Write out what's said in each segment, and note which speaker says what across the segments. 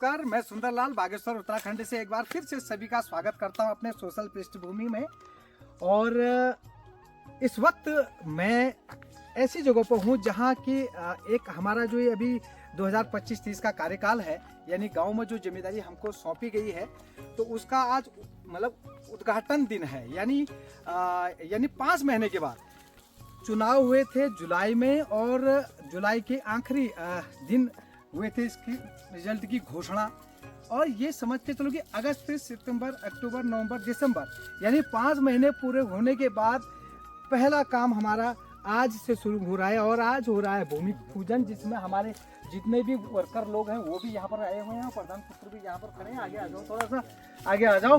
Speaker 1: नमस्कार, मैं सुंदरलाल बागेश्वर उत्तराखंड से एक बार फिर से सभी का स्वागत करता हूं अपने सोशल पृष्ठभूमि में। और इस वक्त मैं ऐसी जगह पर हूं जहां की एक हमारा जो ये अभी 2025-30 का कार्यकाल है, यानी गांव में जो जिम्मेदारी हमको सौंपी गई है, तो उसका आज मतलब उद्घाटन दिन है। यानी 5 महीने के बाद चुनाव हुए थे जुलाई में, और जुलाई के आखिरी दिन हुए थे इसकी रिजल्ट की घोषणा। और ये समझ के चलो कि अगस्त, सितंबर, अक्टूबर, नवंबर, दिसंबर, यानी 5 महीने पूरे होने के बाद पहला काम हमारा आज से शुरू हो रहा है। और आज हो रहा है भूमि पूजन, जिसमें हमारे जितने भी वर्कर लोग हैं वो भी यहाँ पर आए हुए हैं। प्रधान पुत्र भी यहाँ पर खड़े हैं। आगे आ जाओ, थोड़ा सा आगे आ जाओ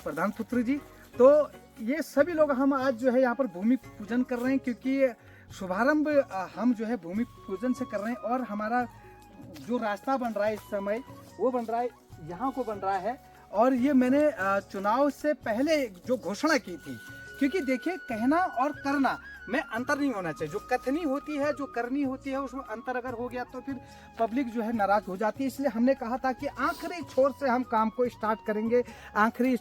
Speaker 1: प्रधान पुत्र जी। तो ये सभी लोग हम आज जो है यहाँ पर भूमि पूजन कर रहे हैं, क्योंकि शुभारंभ हम जो है भूमि पूजन से कर रहे हैं। और हमारा जो रास्ता बन रहा है इस समय, वो बन रहा है यहाँ को बन रहा है। और ये मैंने चुनाव से पहले जो घोषणा की थी, क्योंकि देखिए, कहना और करना में अंतर नहीं होना चाहिए। जो कथनी होती है, जो करनी होती है, उसमें अंतर अगर हो गया तो फिर पब्लिक जो है नाराज हो जाती है। इसलिए हमने कहा था कि आखिरी छोर से हम काम को स्टार्ट करेंगे। आखिरी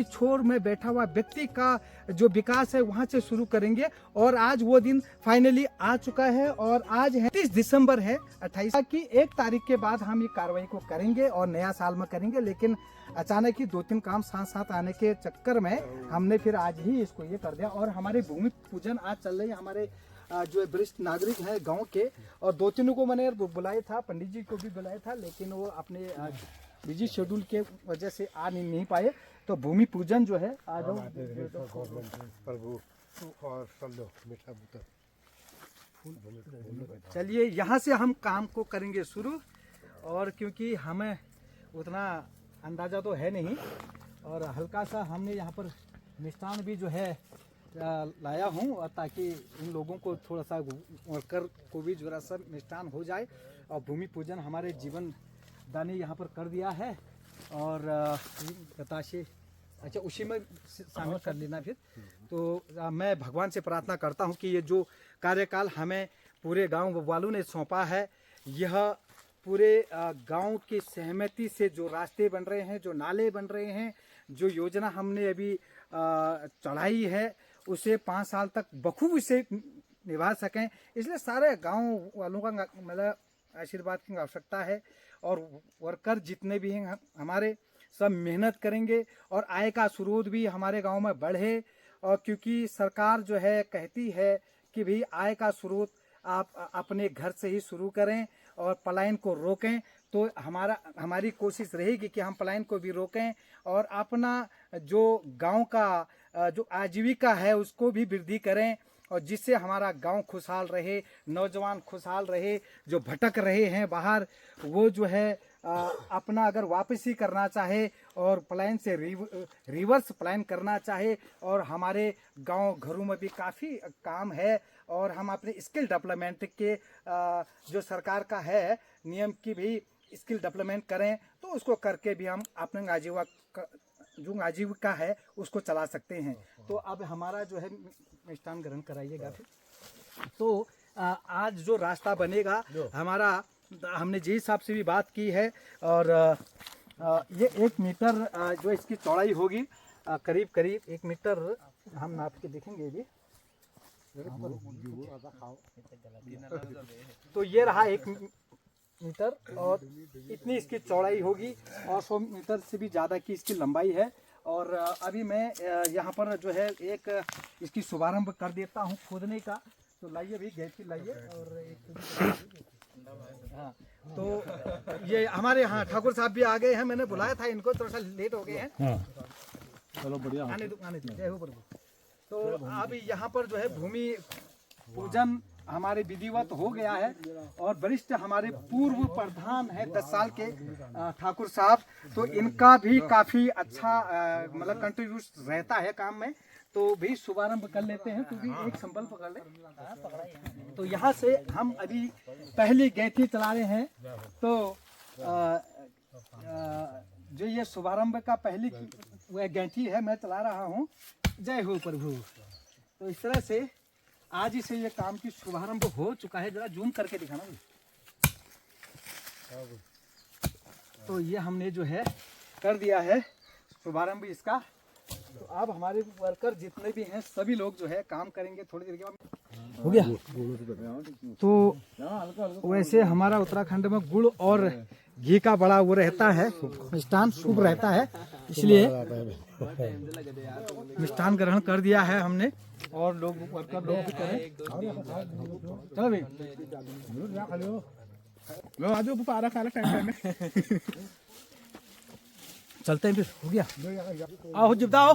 Speaker 1: छोर में बैठा हुआ व्यक्ति का जो विकास है वहाँ से शुरू करेंगे। और आज वो दिन फाइनली आ चुका है। और आज है 30 दिसंबर है 28 की 1 तारीख के बाद हम ये कार्रवाई को करेंगे और नया साल में करेंगे। लेकिन अचानक ही 2-3 काम साथ साथ आने के चक्कर में हमने फिर आज ही इसको ये कर दिया। और हमारे भूमि पूजन आज चल रही है। हमारे जो वरिष्ठ नागरिक हैं गांव के, और 2-3 को मैंने बुलाया था, पंडित जी को भी बुलाया था, लेकिन वो अपने बिजी शेड्यूल के वजह से आ नहीं पाए। तो भूमि पूजन जो है आ जाओ प्रभु। और चलिए, यहाँ से हम काम को करेंगे शुरू। और क्योंकि हमें उतना अंदाज़ा तो है नहीं, और हल्का सा हमने यहाँ पर मिष्ठान भी जो है लाया हूँ, और ताकि इन लोगों को थोड़ा सा वर्कर को भी जरा सा मिष्ठान हो जाए। और भूमि पूजन हमारे जीवन दानी यहाँ पर कर दिया है। और बताशे अच्छा उसी में शामिल कर लेना फिर। तो मैं भगवान से प्रार्थना करता हूँ कि ये जो कार्यकाल हमें पूरे गांव वालों ने सौंपा है, यह पूरे गांव की सहमति से जो रास्ते बन रहे हैं, जो नाले बन रहे हैं, जो योजना हमने अभी चढ़ाई है, उसे 5 साल तक बखूबी से निभा सकें। इसलिए सारे गांव वालों का मतलब आशीर्वाद की आवश्यकता है। और वर्कर जितने भी हैं हमारे, सब मेहनत करेंगे। और आय का स्रोत भी हमारे गांव में बढ़े। और क्योंकि सरकार जो है कहती है कि भाई आय का स्रोत आप अपने घर से ही शुरू करें और पलायन को रोकें, तो हमारी कोशिश रहेगी कि हम पलायन को भी रोकें और अपना जो गांव का जो आजीविका है उसको भी वृद्धि करें। और जिससे हमारा गांव खुशहाल रहे, नौजवान खुशहाल रहे। जो भटक रहे हैं बाहर, वो जो है अपना अगर वापसी करना चाहे और पलायन से रिवर्स पलायन करना चाहे। और हमारे गांव घरों में भी काफ़ी काम है। और हम अपने स्किल डेवलपमेंट के जो सरकार का है नियम की भी स्किल डेवलपमेंट करें, तो उसको करके भी हम अपने आजीविका है उसको चला सकते हैं। तो अब हमारा जो है मिष्ठान ग्रहण कराइएगा फिर। तो आज जो रास्ता बनेगा हमारा, हमने जी साहब से भी बात की है। और ये 1 मीटर जो इसकी चौड़ाई होगी, करीब 1 मीटर हम नाप के देखेंगे भी। तो ये रहा 1 मीटर, और इतनी इसकी चौड़ाई होगी, और 100 मीटर से भी ज़्यादा की इसकी लंबाई है। और अभी मैं यहाँ पर जो है एक इसकी शुभारंभ कर देता हूँ खोदने का। तो लाइए भी, गैस लाइए। और एक हाँ, तो ये हमारे यहाँ ठाकुर साहब भी आ गए हैं। मैंने बुलाया था इनको, थोड़ा सा लेट हो गए हैं।
Speaker 2: चलो बढ़िया,
Speaker 1: आने दो, जय हो प्रभु। तो अब यहाँ पर जो है भूमि पूजन हमारे विधिवत हो गया है। और वरिष्ठ हमारे पूर्व प्रधान है 10 साल के ठाकुर साहब, तो इनका भी काफ़ी अच्छा मतलब कंट्रीब्यूशन रहता है काम में। तो भी शुभारंभ कर लेते हैं। तो भी एक संबल पकड़ ले। तो यहाँ से हम अभी पहली गैंथी चला रहे हैं। तो जो ये शुभारंभ का पहली वह गैंथी है, मैं चला रहा हूँ। जय हो प्रभु। तो इस तरह से आज ही से ये काम की शुभारंभ हो चुका है। जरा जूम करके दिखाना। तो ये हमने जो है कर दिया है शुभारंभ इसका। तो अब हमारे वर्कर जितने भी हैं सभी लोग जो है काम करेंगे थोड़ी देर के बाद। हो गया। तो वैसे हमारा उत्तराखंड में गुड़ और घी का बड़ा वो रहता है, मिष्ठान शुभ रहता है, इसलिए मिष्ठान ग्रहण कर दिया है हमने और लोग वर्कर लोग भी करें। चलो भाई चलते हैं फिर। हो गया, आओ जिब्दा आओ।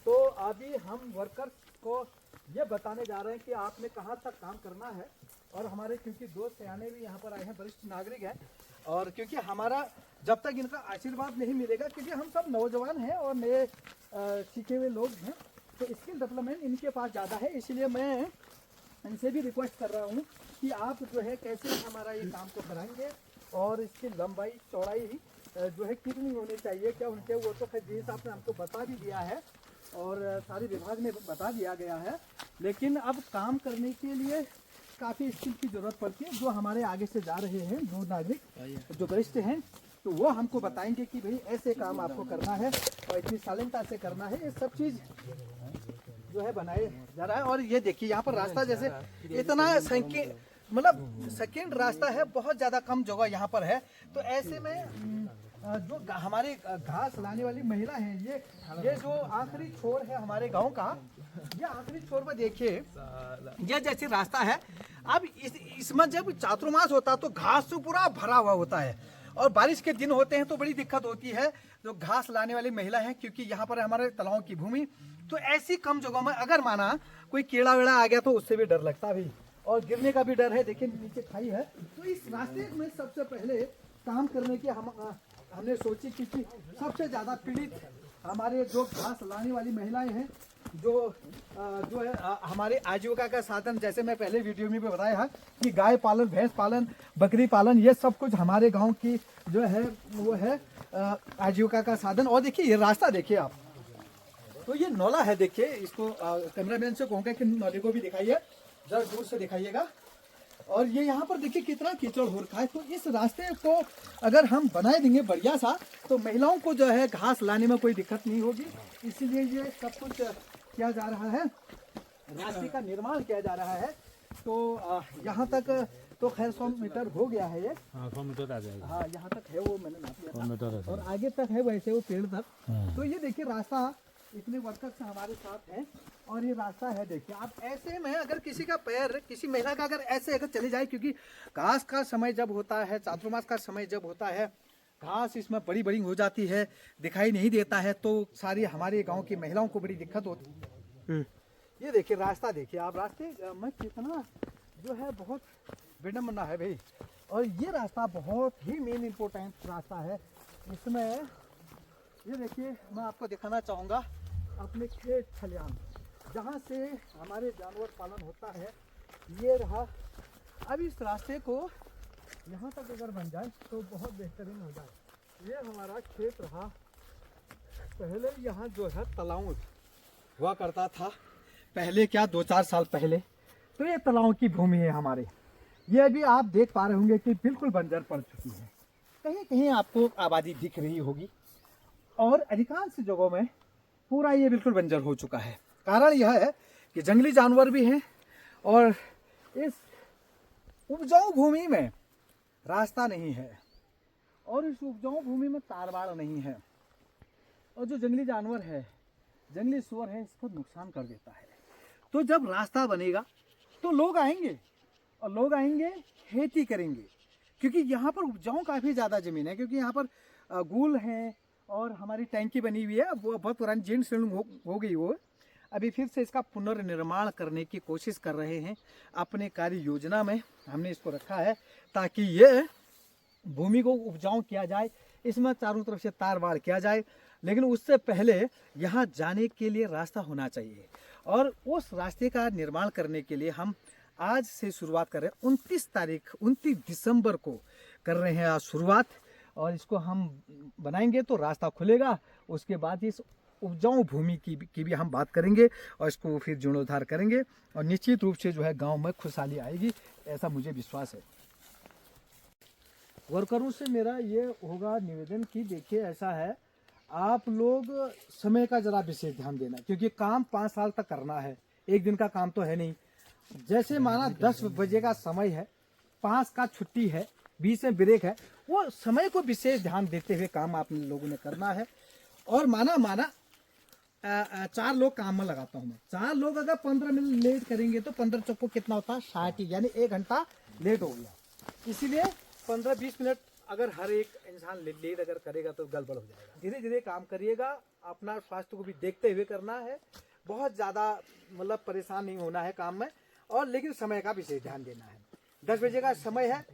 Speaker 1: तो अभी हम वर्कर्स को ये बताने जा रहे हैं कि आपने कहाँ तक काम करना है। और हमारे क्योंकि दोस्त सयाने भी यहाँ पर आए हैं, वरिष्ठ नागरिक हैं, और क्योंकि हमारा जब तक इनका आशीर्वाद नहीं मिलेगा, क्योंकि हम सब नौजवान हैं और नए सीखे हुए लोग हैं, तो स्किल डेवलपमेंट इनके पास ज़्यादा है। इसलिए मैं इनसे भी रिक्वेस्ट कर रहा हूँ कि आप जो है कैसे हमारा ये काम को कराएंगे और इसकी लंबाई चौड़ाई जो है कितनी होनी चाहिए, क्या उनके वो तो जिस हिसाब से हमको बता भी दिया है और सारे विभाग में बता दिया गया है। लेकिन अब काम करने के लिए काफ़ी स्किल की ज़रूरत पड़ती है। जो हमारे आगे से जा रहे हैं जो नागरिक जो वरिष्ठ हैं, तो वो हमको बताएंगे कि भाई ऐसे काम आपको करना है और इतनी शालीनता से करना है। ये सब चीज़ जो है बनाए जा रहा है। और ये देखिए यहाँ पर रास्ता जैसे इतना मतलब सेकेंड रास्ता है, बहुत ज़्यादा कम जगह यहाँ पर है। तो ऐसे में जो हमारे घास लाने वाली महिला है, ये जो आखिरी छोर है हमारे गांव का, ये आखिरी छोर पर देखिए ये जैसे रास्ता है। अब इसमें जब चातुर्मास होता है तो घास से पूरा भरा हुआ होता है और बारिश के दिन होते हैं तो बड़ी दिक्कत होती है जो घास लाने वाली महिला है, क्योंकि यहाँ पर हमारे तालाबों की भूमि। तो ऐसी कम जगहों में अगर माना कोई कीड़ा वेड़ा आ गया तो उससे भी डर लगता भी और गिरने का भी डर है। देखिए नीचे खाई है। तो इस रास्ते में सबसे पहले काम करने की हमने सोची, क्योंकि सबसे ज़्यादा पीड़ित हमारे जो घास लाने वाली महिलाएं हैं, जो है हमारे आजीविका का साधन, जैसे मैं पहले वीडियो में भी बताया है कि गाय पालन, भैंस पालन, बकरी पालन, ये सब कुछ हमारे गांव की जो है वो है आजीविका का साधन। और देखिए ये रास्ता देखिए आप, तो ये नौला है, देखिए इसको कैमरामैन से कहूँगा कि नौले को भी दिखाइए, जरा दूर से दिखाइएगा। और ये यहाँ पर देखिए कितना कीचड़ हो रखा है। तो इस रास्ते को अगर हम बनाए देंगे बढ़िया सा, तो महिलाओं को जो है घास लाने में कोई दिक्कत नहीं होगी। इसीलिए ये सब कुछ किया जा रहा है, रास्ते का निर्माण किया जा रहा है। तो यहाँ तक तो खैर 100 मीटर हो गया है ये।
Speaker 2: 100 मीटर आ जाएगा।
Speaker 1: हाँ यहाँ तक है, वो मैंने नाप लिया
Speaker 2: 100 मीटर
Speaker 1: था। और आगे तक है वैसे वो पेड़ तक। तो ये देखिए रास्ता, इतने वर्कर्स हमारे साथ हैं और ये रास्ता है। देखिए आप ऐसे में अगर किसी का पैर, किसी महिला का अगर ऐसे अगर चले जाए, क्योंकि घास का समय जब होता है, चातुर्मास का समय जब होता है, घास इसमें बड़ी बड़ी हो जाती है, दिखाई नहीं देता है, तो सारी हमारे गांव की महिलाओं को बड़ी दिक्कत होती है। ये देखिए रास्ता, देखिए आप रास्ते में कितना जो है बहुत विडम्बना है भाई। और ये रास्ता बहुत ही मेन इम्पोर्टेंट रास्ता है। इसमें ये देखिए मैं आपको दिखाना चाहूँगा अपने खेत खलिहान, जहाँ से हमारे जानवर पालन होता है, ये रहा। अब इस रास्ते को यहाँ तक अगर बन जाए तो बहुत बेहतरीन हो जाए। ये हमारा खेत रहा। पहले यहाँ जो है तालाब हुआ करता था, पहले क्या 2-4 साल पहले। तो ये तालाब की भूमि है हमारे। ये अभी आप देख पा रहे होंगे कि बिल्कुल बंजर पड़ चुकी है। कहीं कहीं आपको आबादी दिख रही होगी और अधिकांश जगहों में पूरा ये बिल्कुल बंजर हो चुका है। कारण यह है कि जंगली जानवर भी हैं और इस उपजाऊ भूमि में रास्ता नहीं है और इस उपजाऊ भूमि में तारबाड़ नहीं है। और जो जंगली जानवर है, जंगली सुअर है, इसको नुकसान कर देता है। तो जब रास्ता बनेगा तो लोग आएंगे और लोग आएंगे खेती करेंगे, क्योंकि यहाँ पर उपजाऊ काफ़ी ज़्यादा ज़मीन है। क्योंकि यहाँ पर गूल हैं और हमारी टैंकी बनी हुई है, वो बहुत पुरानी जीर्ण शीर्ण हो गई। वो अभी फिर से इसका पुनर्निर्माण करने की कोशिश कर रहे हैं। अपने कार्य योजना में हमने इसको रखा है ताकि ये भूमि को उपजाऊ किया जाए, इसमें चारों तरफ से तार बाड़ किया जाए। लेकिन उससे पहले यहाँ जाने के लिए रास्ता होना चाहिए और उस रास्ते का निर्माण करने के लिए हम आज से शुरुआत कर रहे हैं। 29 दिसंबर को कर रहे हैं आज शुरुआत और इसको हम बनाएंगे तो रास्ता खुलेगा। उसके बाद इस उपजाऊ भूमि की भी हम बात करेंगे और इसको फिर जीर्णोद्धार करेंगे और निश्चित रूप से जो है गांव में खुशहाली आएगी, ऐसा मुझे विश्वास है। वर्करों से मेरा ये होगा निवेदन कि देखिए ऐसा है, आप लोग समय का जरा विशेष ध्यान देना, क्योंकि काम 5 साल तक करना है, एक दिन का काम तो है नहीं। जैसे माना 10 बजे का समय है, 5 का छुट्टी है, 20 में ब्रेक है, वो समय को विशेष ध्यान देते हुए काम आप लोगों ने करना है। और माना 4 लोग काम में लगाता हूँ मैं, 4 लोग अगर 15 मिनट लेट करेंगे तो 15 चौको कितना होता है 60, यानी 1 घंटा लेट हो गया। इसीलिए 15-20 मिनट अगर हर एक इंसान लेट अगर करेगा तो गड़बड़ हो जाएगा। धीरे धीरे काम करिएगा, अपना स्वास्थ्य को भी देखते हुए करना है, बहुत ज़्यादा मतलब परेशान नहीं होना है काम में, और लेकिन समय का विशेष ध्यान देना है। 10 बजे का समय है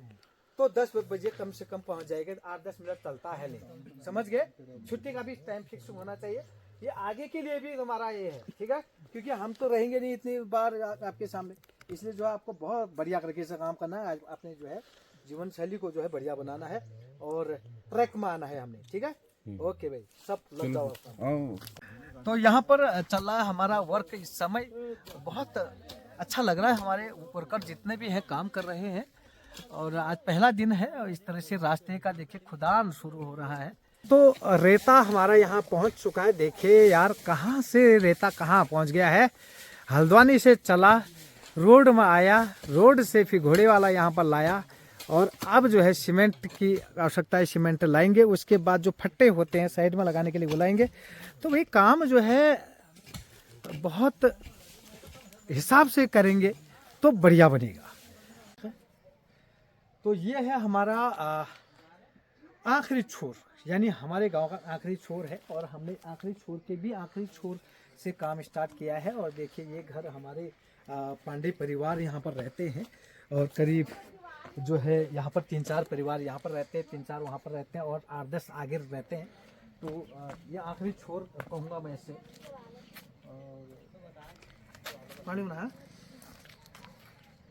Speaker 1: तो 10 बजे कम से कम पहुंच जाएगा, 8-10 मिनट चलता है, लेकिन समझ गए। छुट्टी का भी टाइम फिक्स होना चाहिए, ये आगे के लिए भी हमारा ये है, ठीक है, क्योंकि हम तो रहेंगे नहीं इतनी बार आपके सामने, इसलिए जो है आपको बहुत बढ़िया करके से काम करना है। आपने जो है जीवन शैली को जो है बढ़िया बनाना है और ट्रैक में आना है हमने, ठीक है। ओके भाई, सब लग जाओ आपका। तो यहाँ पर चल रहा है हमारा वर्क इस समय, बहुत अच्छा लग रहा है। हमारे वर्कर जितने भी हैं काम कर रहे हैं और आज पहला दिन है और इस तरह से रास्ते का देखिए खुदान शुरू हो रहा है। तो रेता हमारा यहाँ पहुँच चुका है, देखिए यार कहाँ से रेता कहाँ पहुँच गया है। हल्द्वानी से चला, रोड में आया, रोड से फिर घोड़े वाला यहाँ पर लाया और अब जो है सीमेंट की आवश्यकता है, सीमेंट लाएंगे। उसके बाद जो फट्टे होते हैं साइड में लगाने के लिए वो लाएंगे। तो भाई काम जो है बहुत हिसाब से करेंगे तो बढ़िया बनेगा। तो ये है हमारा आखिरी छोर, यानी हमारे गांव का आखिरी छोर है और हमने आखिरी छोर के भी आखिरी छोर से काम स्टार्ट किया है। और देखिए ये घर हमारे पांडे परिवार यहाँ पर रहते हैं और करीब जो है यहाँ पर 3-4 परिवार यहाँ पर रहते हैं, 3-4 वहाँ पर रहते हैं और 8-10 आगे रहते हैं। तो ये आखिरी छोर कहूँगा मैं इसे। पानी बना,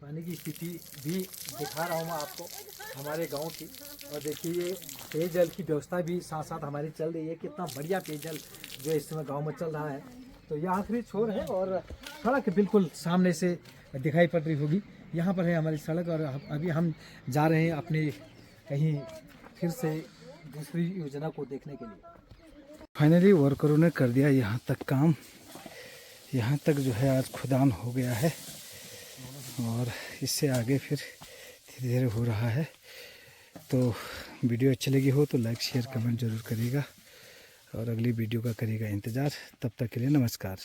Speaker 1: पानी की स्थिति भी दिखा रहा हूँ मैं आपको हमारे गांव की। और देखिए ये पेयजल की व्यवस्था भी साथ साथ हमारी चल रही है, कितना बढ़िया पेयजल जो इस समय गांव में चल रहा है। तो ये आखिरी छोर है और सड़क बिल्कुल सामने से दिखाई पड़ रही होगी, यहाँ पर है हमारी सड़क। और अभी हम जा रहे हैं अपने कहीं फिर से दूसरी योजना को देखने के लिए। फाइनली वर्करों ने कर दिया यहाँ तक काम, यहाँ तक जो है आज खुदान हो गया है और इससे आगे फिर धीरे धीरे हो रहा है। तो वीडियो अच्छी लगी हो तो लाइक शेयर कमेंट ज़रूर करिएगा और अगली वीडियो का करिएगा इंतज़ार। तब तक के लिए नमस्कार।